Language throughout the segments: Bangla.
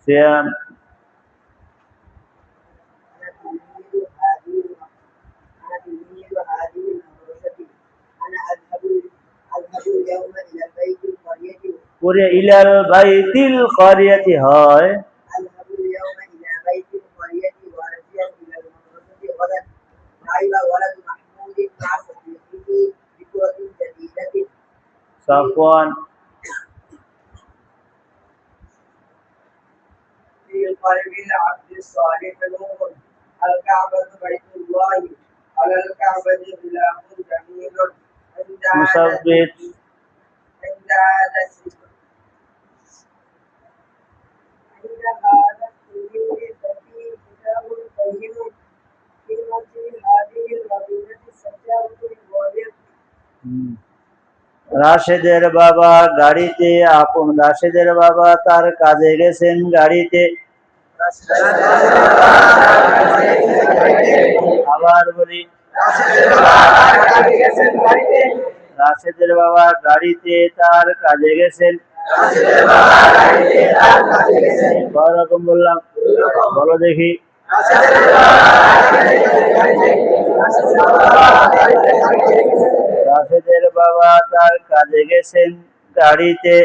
صيام পরে ইলাল বাইতিল ক্বরিয়াতি হয় সাফওয়ান قلب العبد الصالح نور الكعبة بيت الله على الكعبة غلاف جميل مثبت عند هذا الكتب كتاب قيم في مسجد هذه المدينة السجادة الغالية রাশেদের বাবা গাড়িতে আপন রাশেদের বাবা তার কাজে গেছেন গাড়িতে আবার বলি রাশেদের বাবা গাড়িতে তার কাজে গেছেন কয় রকম বললাম বলো দেখি রাশেদের বাবা তার কাজে গেছেন গাড়িতে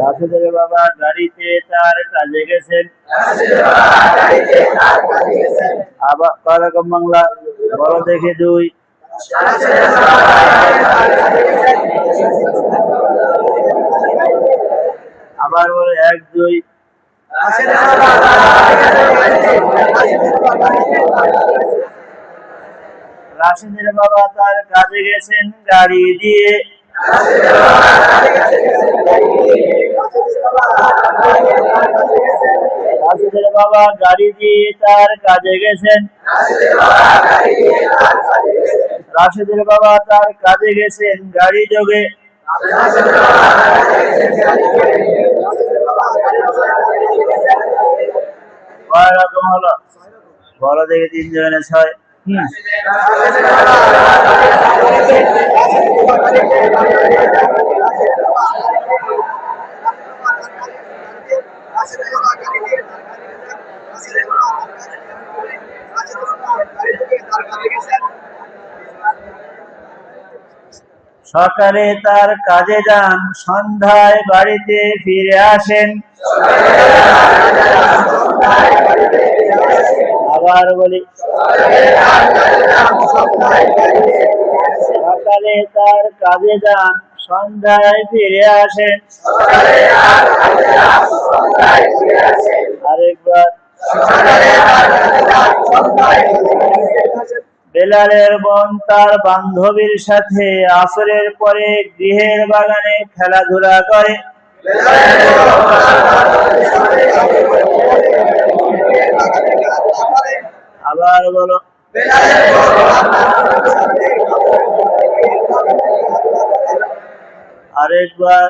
রাশেদের বাবা গাড়িতে তার কাজে গেছেন আবার কয় রকম বাংলা বলো দেখি দুই আবার বলে এক দুই রাশেদের বাবা তার কাজে গেছেন গাড়ি দিয়ে রাশেদের বাবা গাড়ি দিয়ে তার কাজে গেছেন রাশেদের বাবা তার কাজে গেছেন গাড়ি যোগে কয় রকম হলো বলো দেখি তিনজনে ছয় সকালে তার কাজে যান সন্ধ্যায় বাড়িতে ফিরে আসেন আবার বলি সকালে তার কাজে যান সন্ধ্যায় ফিরে আসেন আরেকবার বেলালের বোন তার বান্ধবীর সাথে আসরের পরে গৃহের বাগানে খেলাধুলা করে আবার বলো আরেকবার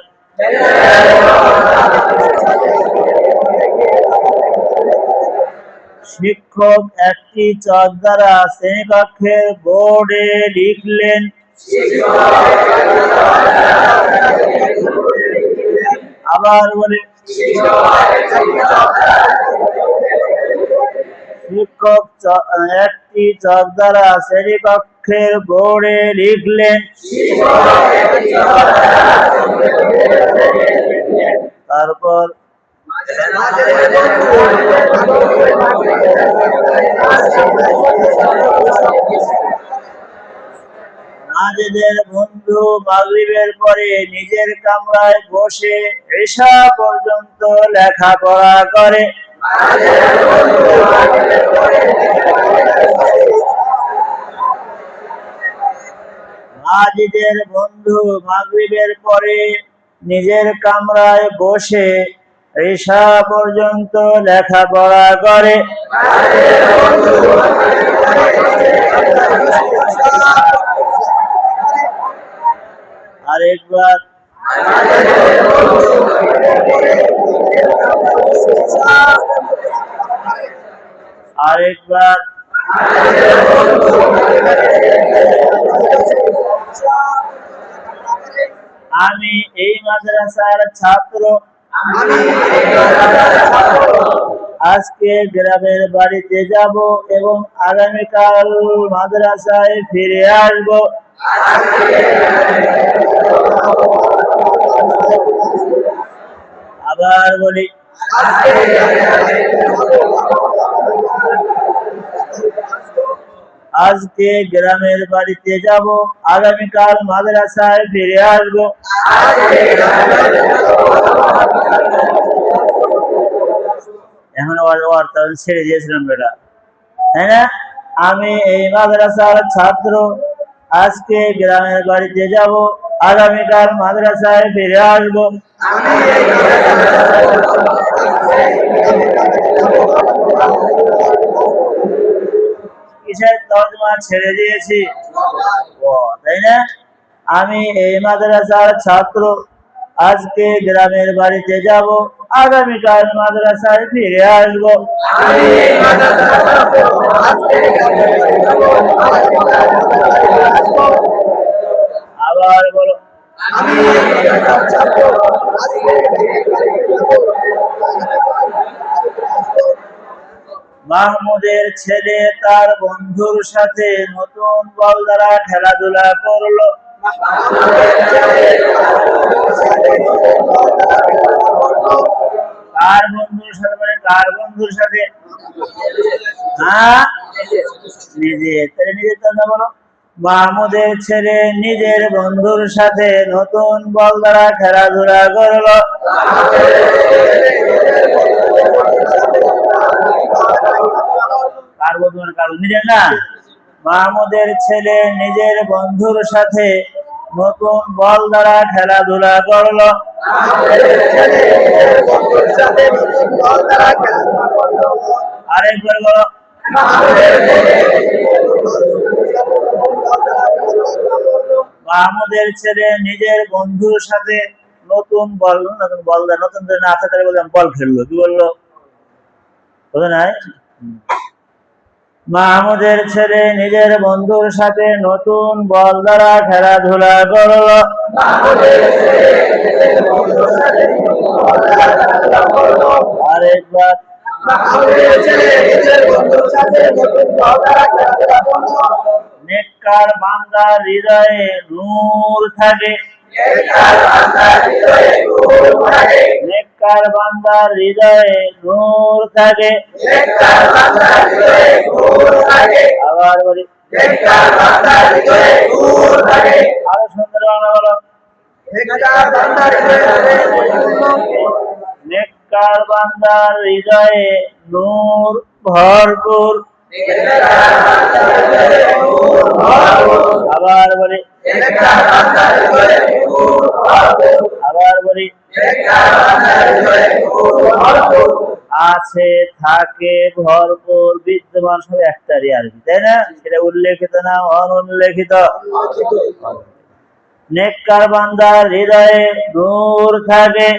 শিক্ষক একটি চক দ্বারা শ্রেণীকক্ষের বোর্ডে লিখলেন আবার বলে শিক্ষক একটি চক দ্বারা শ্রেণীকক্ষের বোর্ডে লিখলেন তারপর নাজেদের বন্ধু মাগরিবের পরে নিজের কামরায় বসে ঈশা পর্যন্ত লেখাপড়া করে নাজেদের বন্ধু মাগরিবের পরে নিজের কামরায় বসে ঈশা পর্যন্ত লেখাপড়া করে আরেকবার আরেকবার আমি এই মাদ্রাসার ছাত্র আজকে গ্রামের বাড়িতে যাব এবং আগামীকাল মাদ্রাসায় ফিরে আসব। আবার বলি আজকে গ্রামের বাড়িতে যাব, আগামীকাল মাদ্রাসায় ফিরে আসব। এখন ছেড়ে দিয়েছিলাম বেটা, তাই না? আমি এই মাদ্রাসার ছাত্র আজকে গ্রামের বাড়িতে যাব, আগামীকাল মাদ্রাসায় ফিরে আসব। কিসের তর্জমা ছেড়ে দিয়েছি, তাই না? আমি এই মাদ্রাসার ছাত্র আজকে গ্রামের বাড়িতে যাব, আগামীকাল মাদ্রাসায় ফিরে আসব। আবার বলো মাহমুদের ছেলে তার বন্ধুর সাথে নতুন বল দ্বারা খেলাধুলা করলো। কার বন্ধুর সাথে, মানে কার বন্ধুর সাথে? হ্যাঁ, নিজের। তাহলে নিজের কথা বলো। মাহমুদের ছেলে নিজের বন্ধুর সাথে নতুন বল দ্বারা খেলাধুলা করলো। কার বন্ধু, মানে কার নিজের না? মাহমুদের ছেলে নিজের বন্ধুর সাথে নতুন বল দ্বারা খেলাধুলা করলো। আরেকবার বলো। মাহমুদের ছেলে নিজের বন্ধুর সাথে নতুন বল নতুন না থাকলে বললাম বল খেললো। কি বললো? বোঝা নাই? মাহমুদের ছেলে নিজের বন্ধুর সাথে নতুন বল দ্বারা খেলাধুলা করলো। আরেকবার। নেককার বান্দার হৃদয়ে নূর থাকে। নেককার বান্দার হৃদয়ে নূর থাকে। আবার বলি, আরো সুন্দর বাংলা বলো। নেককার বান্দার হৃদয়ে নূর ভরপুর। আবার বলি, আবার বলি, আছে, থাকে, ভরপুর, বিদ্যমান, সব একটারই আরবি, তাই না? সেটা উল্লেখিত না অনুল্লেখিত? নেককার বান্দার হৃদয়ে নূর থাকে।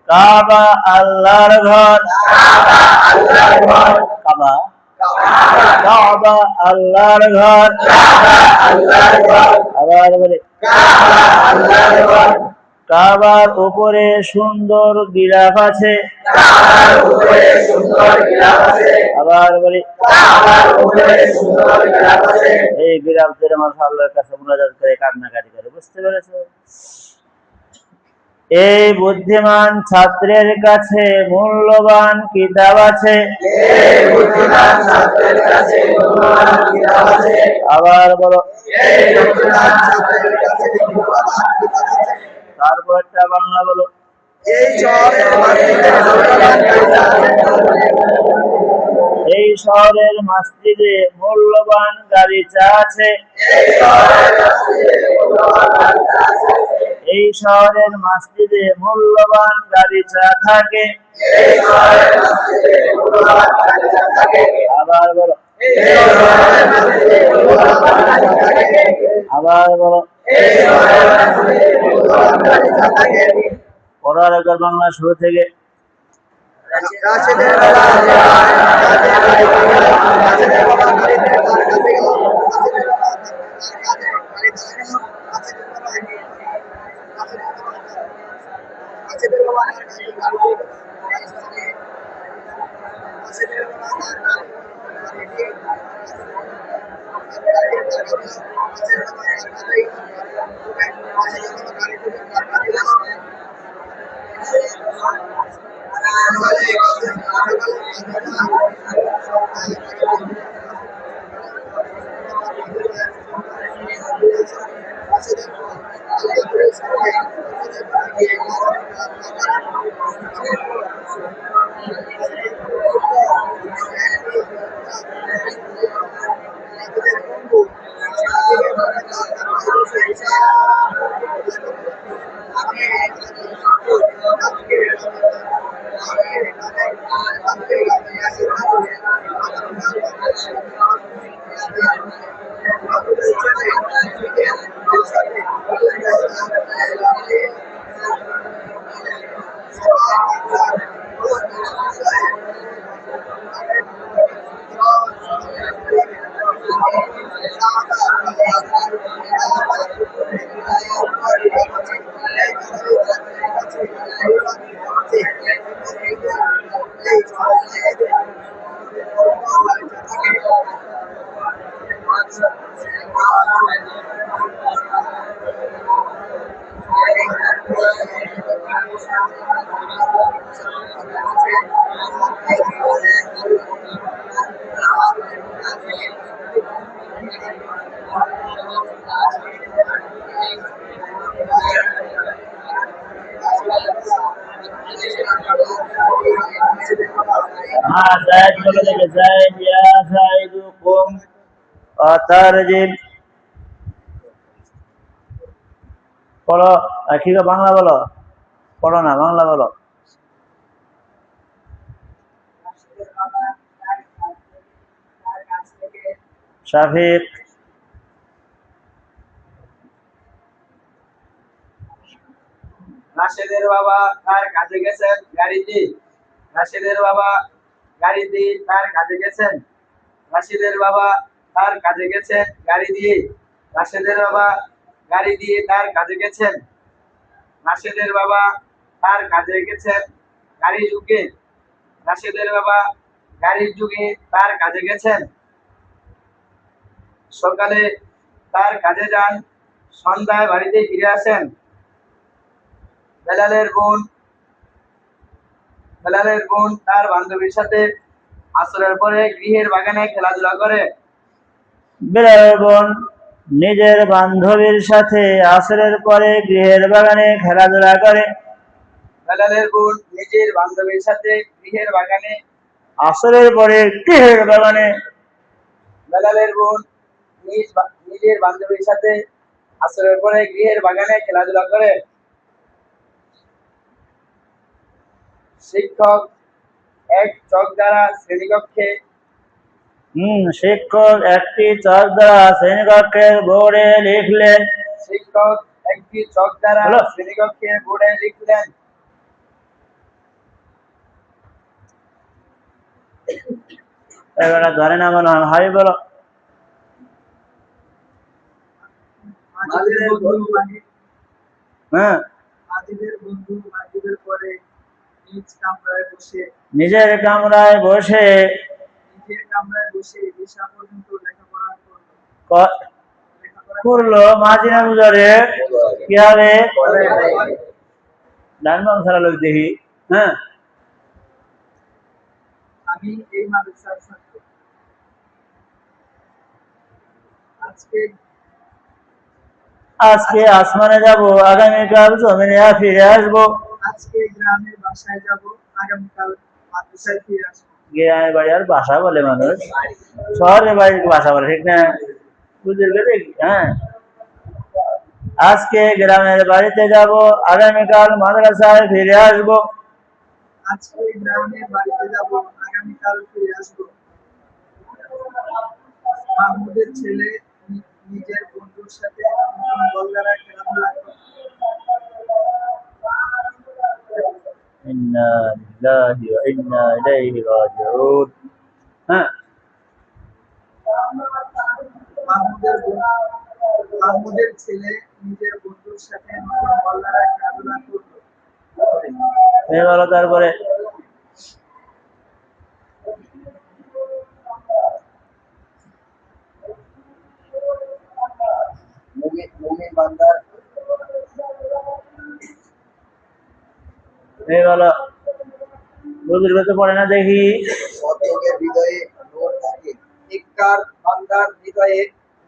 কাবা আল্লাহর ঘর। কাবা, কাবা আল্লাহর ঘর। আবার বলে, কাবার উপরে সুন্দর গিলাফ আছে। আবার বলি, এই গিলাফ ধরে মানুষ আল্লাহর কাছে মুনাজাত করে, কান্নাকাটি করে। বুঝতে পেরেছো? এই বুদ্ধিমান ছাত্রের কাছে মূল্যবান কিতাব আছে। আবার বলো, তারপর একটা বাংলা বলো। এই শহরের মসজিদে মূল্যবান গালিচা আছে। এই শহরের মসজিদে মূল্যবান গালিচা থাকে। আবার বলো, আবার বলো, পড়ার একবার বাংলা শুরু থেকে। হ্যাঁ, জায়েদ বলে দেখে, জায়েদ ইয়া জায়েদু কুম তারজিম। পড়ো, কি গো, বাংলা বলো, পড়ো না, বাংলা বলো। শাফিক, রাশেদের বাবা তার কাজে গেছেন গাড়িতে। রাশেদের বাবা গাড়ি দিয়ে তার কাজে গেছেন। রাশেদের বাবা তার কাজে গেছেন গাড়ি দিয়ে। রাশেদের বাবা গাড়ি দিয়ে তার কাজে গেছেন। রাশেদের বাবা তার কাজে গেছেন গাড়ির যুগে। রাশেদের বাবা গাড়ির যুগে তার কাজে গেছেন। সকালে তার কাজে যান, সন্ধ্যায় বাড়িতে ফিরে আসেন। বেলালের বোন তার বান্ধবীর সাথে আসরের পরে গৃহের বাগানে খেলাধুলা করে। বেলালের বোন নিজের বান্ধবীর সাথে আসরের পরে গৃহের বাগানে খেলাধুলা করে। বেলালের বোন নিজের বান্ধবীর সাথে গৃহের বাগানে আসরের পরে গৃহের বাগানে। বেলালের বোন নিজের বান্ধবীর সাথে আসরের পরে গৃহের বাগানে খেলাধুলা করে। শিক্ষক এক চক দ্বারা শ্রেণীকক্ষে শিক্ষক একটি চক দ্বারা শ্রেণীকক্ষের বোর্ডে লিখলেন। শিক্ষক একটি চক দ্বারা শ্রেণীকক্ষের বোর্ডে লিখলেন। এবারে ধরে না মনে হয়, বলো। হ্যাঁ, নিজের কামরায় বসে করলো মাঝি না বুঝারে কি হবে, ডান বাম ছাড়া লোক দেখি। হ্যাঁ, আমি এই মাদ্রাসার ছাত্র। আজকে আসমানে যাব, আগামীকাল জমিনে ফিরে আসবো। আজকে গ্রামের বাসায় যাব, আগামীকাল মাদ্রাসায় ফিরে আসবো। গ্রামের বাড়ি আর বাসা বলে মানুষ, শহরের বাড়ির বাসা বলে, ঠিক না? বুঝলি? হ্যাঁ, আজকে গ্রামের বাড়িতে যাব, আগামীকাল মাদ্রাসায় ফিরে আসবো। আজকে গ্রামের বাড়িতে যাব, আগামীকাল ফিরে আসবো। মাহমুদের ছেলে নিজের বন্ধুর সাথে নতুন বল দ্বারা খেলাধুলা করত। إنا لله وإنا إليه راجعون হ্যাঁ মাহমুদের ছেলে নিজের বন্ধুর সাথে নতুন বল দ্বারা খেলাধুলা করত। বলো তারপরে মুমিন বান্দার বলো বুজুর্গ তো পড়ে না দেখি সৎলোকের হৃদয়ে নূর থাকে। নেককার বান্দার হৃদয়ে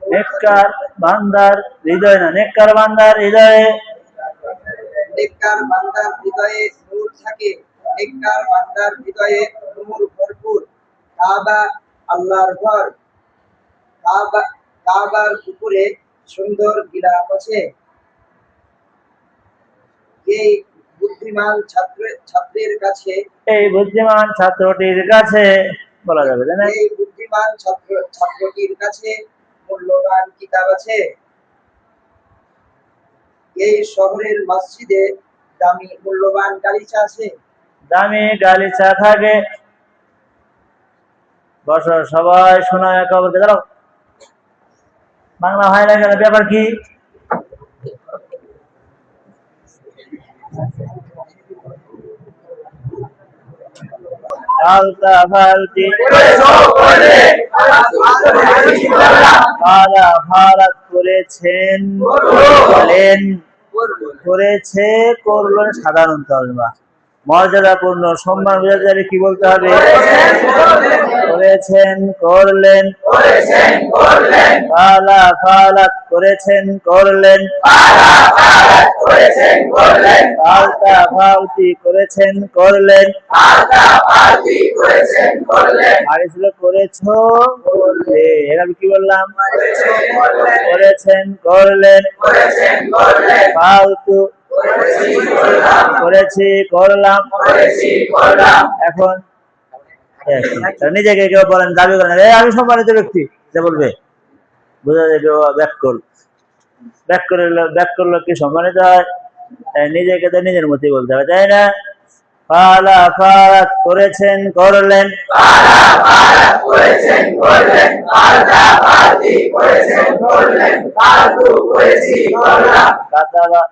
নেককার বান্দার হৃদয় না নেককার বান্দার হৃদয়ে নেককার বান্দার হৃদয়ে নূর থাকে। নেককার বান্দার হৃদয়ে নূর ভরপুর। কাবা আল্লাহর ঘর। কাবার উপরে সুন্দর গিলাফ আছে। এই বুদ্ধিমান ছাত্রের কাছে এই বুদ্ধিমান ছাত্রটির কাছে বলা যাবে তাই না এই বুদ্ধিমান ছাত্রটির কাছে মূল্যবান কিতাব আছে। এই শহরের মসজিদে দামি মূল্যবান গালিচা আছে। দামি গালিচা থাকে বসো সবাই শোনায় কবরকে দাঁড়াও বাংলা হয় না কেন ব্যাপার কি ফালতা ফালতি ফালা ফালাত করেছেন বলেন করেছে করলেন সাধারণ তর্জমা মর্যাদাপূর্ণ সম্মান বোঝাতে কি বলতে হবে করেছেন করলেন ফালা ফালাত করেছেন করলেন ফালতা ফালতি করেছেন করলেন আগে ছিল করেছো করলে এর আমি কি বললাম করেছেন করলেন ফালতু করেছি করলাম এখন নিজেকে কেউ বলেন দাবি করেন আমি সম্মানিত ব্যক্তি যে বলবে বোঝা যাবে ব্যাক করলে কি সম্মানিত হয় নিজেকে তো নিজের মতোই বলতে হবে তাই না ফালা ফালাত করেছেন করলেন কাতাবা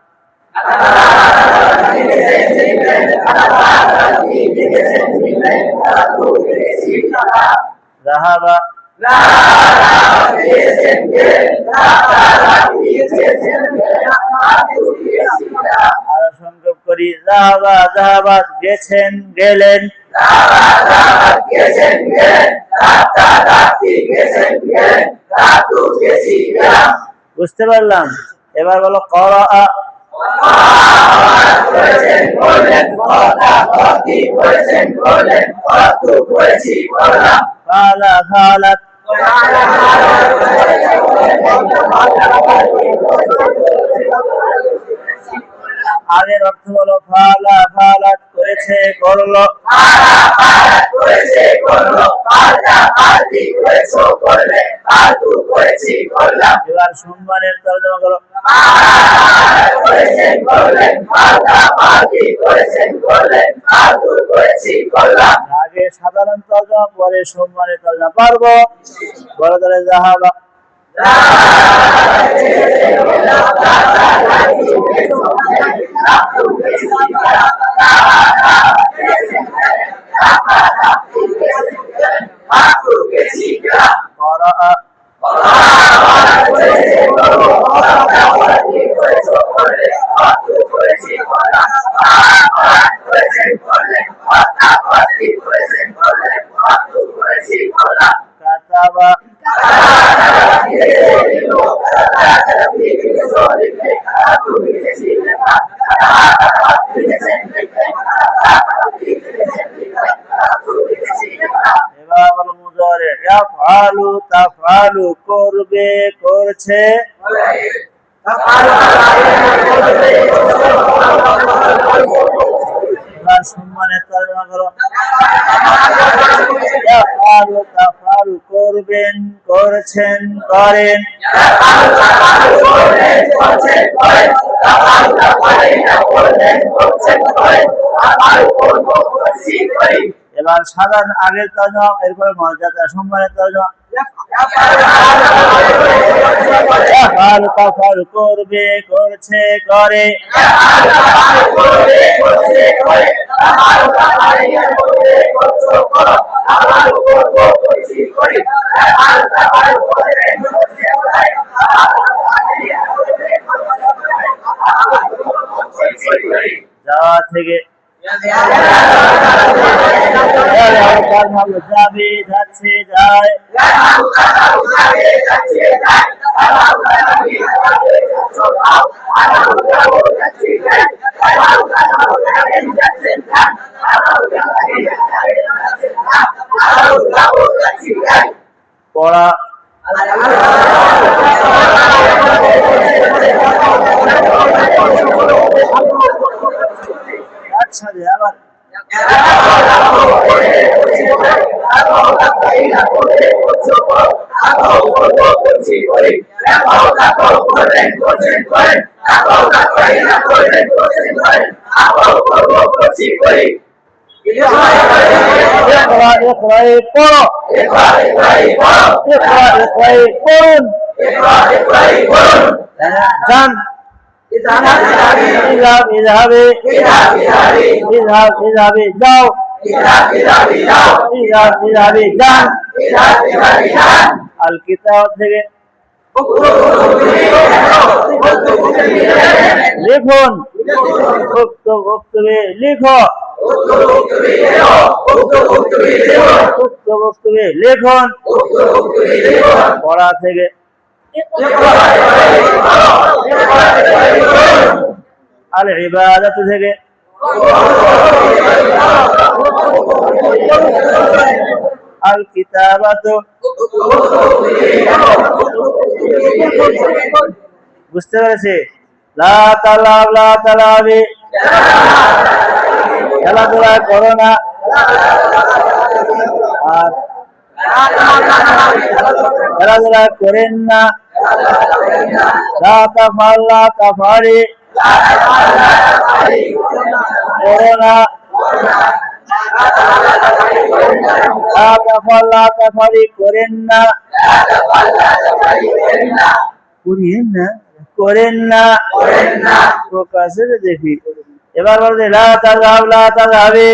রাহাবা আরো সংক্ষেপ করি রাহাবা জাহাবাত গেছেন গেলেন বুঝতে পারলাম এবার বলো করা ফালা ফালাত আগের অর্থ হলো ফালা ফালাত করেছে করলো এবার সম্মানের তর্জমা করো আগে সাধারণ তর্জমা পরে সম্মানের তর্জমা পারবো বড় করে জাহাবা কাতাবা এবার বলো মুজারে ইয়াফআলু তাফআলু করবে করছে এবার সম্মানের তর্জমা করো ইয়াফআলু তাফআলু তাফালু করবেন, করছেন, করেন। এবার সাধারণ আগের তর্জমা, এরপরে মর্যাদা সম্মানের তর্জমা। তাফালু তাফালু করবে, করছে, করে। যাওয়া থেকে যাবে, যাচ্ছে, যায়। পড়া আচ্ছা যে আবার যান ইজাবে যাও, ইজাবে যান। আল কিতাব থেকে লিখুন, উক্তবে লিখো, উক্তবে লিখুন। পড়া থেকে আল ইবাদাত থেকে আল কিতাবাত। বুঝতে পেরেছি? লা তালাব, লা তালাবি, খেলাধুলা করো না। আর খেলাধুলা করেন না। লা তাফাল, লা তাফালি, করো না। লা তাফাল, লা তাফালি, করেন না। করিয়েন না, করেন না। প্রকাশে দেখি। এবার বলতে লা তাযহাব, লা তাযহাবি,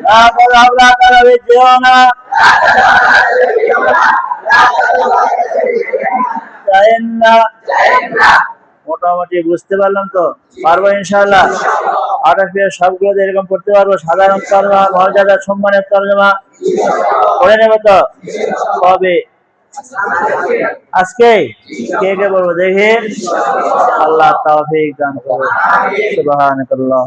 লা তাযহাব, লা তাযহাবি, যেও না। যায়েন না। মোটামুটি বুঝতে পারলাম তো? পারবো ইনশাআল্লাহ। 28 পেজ সবগুলো এরকম পড়তে পারবো। সাধারণ তর্জমা, মর্যাদা সম্মানের তর্জমা পড়ে নেব তো? কবে? আজকে? কে কে বলবো দেখি? আল্লাহ তৌফিক দান করুন। সুবহানাল্লাহ।